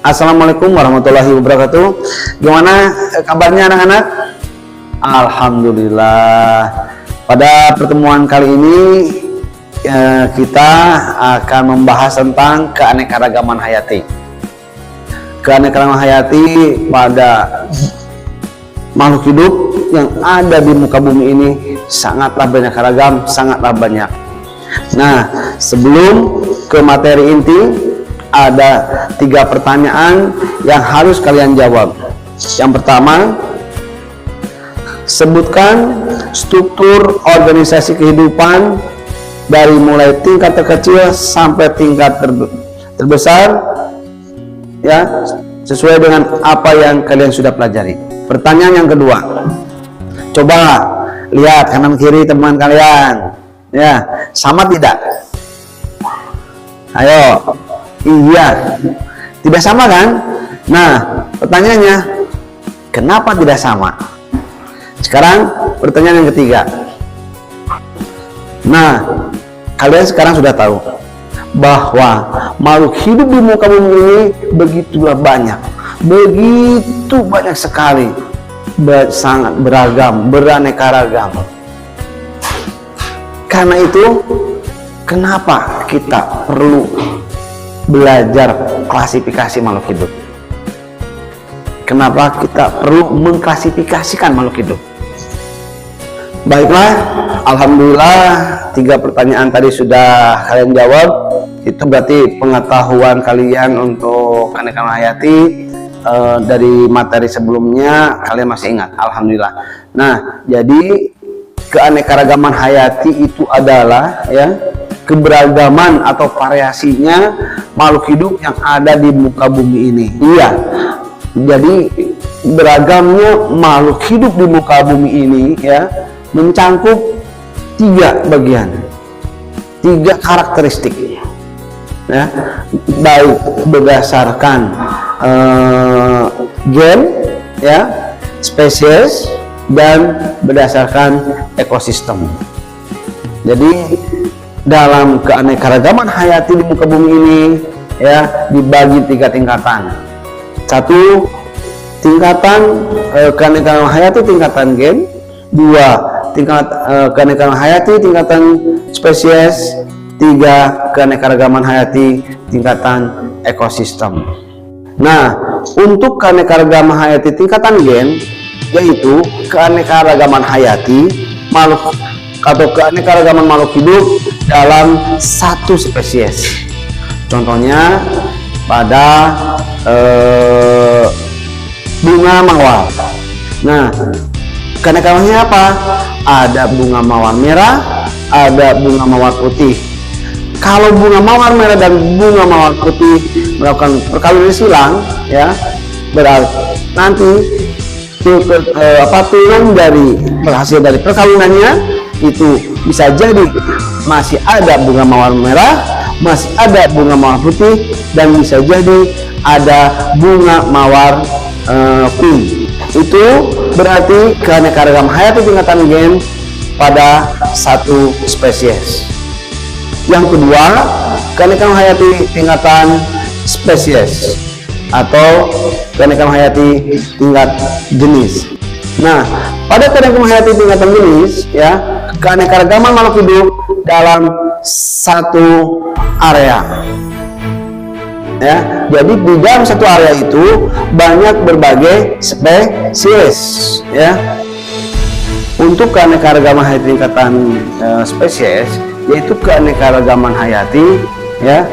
Assalamualaikum warahmatullahi wabarakatuh. Gimana kabarnya anak-anak? Alhamdulillah. Pada pertemuan kali ini kita akan membahas tentang keanekaragaman hayati. Keanekaragaman hayati pada makhluk hidup yang ada di muka bumi ini sangatlah banyak ragam, sangatlah banyak. Nah, sebelum ke materi inti, ada 3 pertanyaan yang harus kalian jawab. Yang pertama, sebutkan struktur organisasi kehidupan dari mulai tingkat terkecil sampai tingkat terbesar, ya, sesuai dengan apa yang kalian sudah pelajari. Pertanyaan yang kedua, coba lihat kanan kiri teman kalian, ya, sama tidak? Ayo. Iya, tidak sama kan? Nah, pertanyaannya, kenapa tidak sama? Sekarang pertanyaan yang ketiga. Nah, kalian sekarang sudah tahu bahwa makhluk hidup di muka bumi ini begitulah banyak, begitu banyak sekali, sangat beragam, beraneka ragam. Karena itu, kenapa kita perlu belajar klasifikasi makhluk hidup? Kenapa kita perlu mengklasifikasikan makhluk hidup? Baiklah, alhamdulillah 3 pertanyaan tadi sudah kalian jawab. Itu berarti pengetahuan kalian untuk keanekaragaman hayati dari materi sebelumnya kalian masih ingat, alhamdulillah. Nah, jadi keanekaragaman hayati itu adalah, ya, keberagaman atau variasinya makhluk hidup yang ada di muka bumi ini. Iya, jadi beragamnya makhluk hidup di muka bumi ini, ya, mencangkup 3 bagian, 3 karakteristik, ya, baik berdasarkan gen, ya, spesies, dan berdasarkan ekosistem. Jadi dalam keanekaragaman hayati di muka bumi ini, ya, dibagi 3 tingkatan. 1, tingkatan keanekaragaman hayati tingkatan gen. 2, tingkat keanekaragaman hayati tingkatan spesies. 3, keanekaragaman hayati tingkatan ekosistem. Nah, untuk keanekaragaman hayati tingkatan gen, yaitu keanekaragaman hayati makhluk atau keanekaragaman makhluk hidup dalam satu spesies. Contohnya pada bunga mawar. Nah, keanekaragamannya apa? Ada bunga mawar merah, ada bunga mawar putih. Kalau bunga mawar merah dan bunga mawar putih melakukan perkawinan silang, ya, berarti nanti turunan dari hasil dari perkawinannya itu bisa jadi masih ada bunga mawar merah, masih ada bunga mawar putih, dan bisa jadi ada bunga mawar pink. Itu berarti keanekaragaman hayati tingkatan gen pada satu spesies. Yang kedua, keanekaragaman hayati tingkatan spesies atau keanekaragaman hayati tingkat jenis. Nah, pada keanekaragaman hayati tingkatan jenis, ya, keanekaragaman makhluk hidup dalam satu area, ya. Jadi di dalam satu area itu banyak berbagai spesies, ya. Untuk keanekaragaman hayati tingkatan spesies, yaitu keanekaragaman hayati, ya,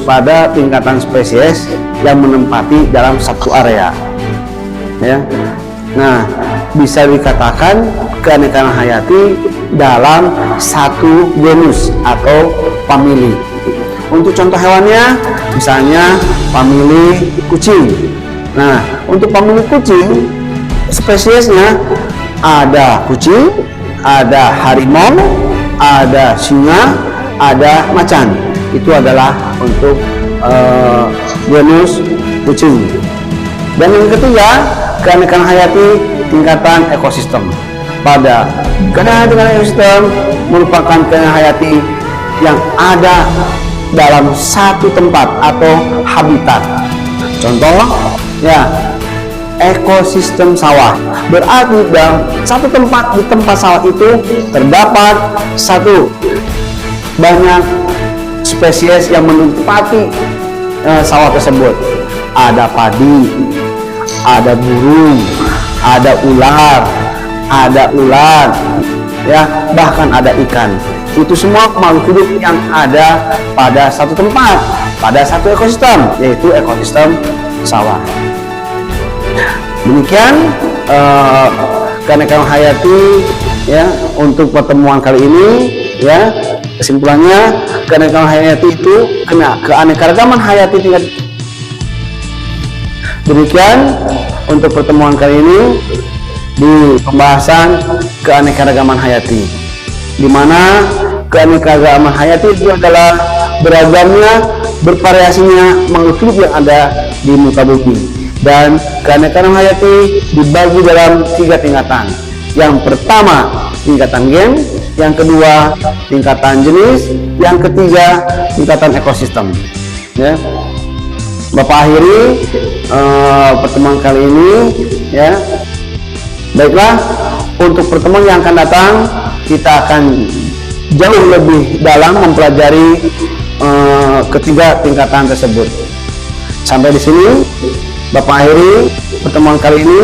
pada tingkatan spesies yang menempati dalam satu area, ya. Nah, bisa dikatakan keanekaragaman hayati dalam satu genus atau famili. Untuk contoh hewannya, misalnya famili kucing. Nah, untuk famili kucing, spesiesnya ada kucing, ada harimau, ada singa, ada macan. Itu adalah untuk genus kucing. Dan yang ketiga, keanekaragaman hayati tingkatan ekosistem. Pada keanekaragaman tingkatan ekosistem merupakan keanekaragaman hayati yang ada dalam satu tempat atau habitat. Contoh ya, ekosistem sawah berarti dalam satu tempat, di tempat sawah itu terdapat satu banyak spesies yang menempati sawah tersebut. Ada padi, ada burung, ada ular, ya, bahkan ada ikan. Itu semua makhluk hidup yang ada pada satu tempat, pada satu ekosistem, yaitu ekosistem sawah. Demikian keanekaragaman hayati ya untuk pertemuan kali ini ya. Kesimpulannya, keanekaragaman hayati itu keanekaragaman hayati tingkat. Demikian untuk pertemuan kali ini di pembahasan keanekaragaman hayati, di mana keanekaragaman hayati itu adalah beragamnya, bervariasinya makhluk hidup yang ada di muka bumi. Dan keanekaragaman hayati dibagi dalam 3 tingkatan. Yang pertama tingkatan gen, yang kedua tingkatan jenis, yang ketiga tingkatan ekosistem. Ya, Bapak akhiri pertemuan kali ini ya. Baiklah, untuk pertemuan yang akan datang kita akan jauh lebih dalam mempelajari ketiga tingkatan tersebut. Sampai di sini Bapak akhiri pertemuan kali ini.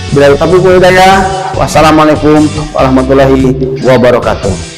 Bila taufiq wal hidayah, wassalamualaikum warahmatullahi wabarakatuh.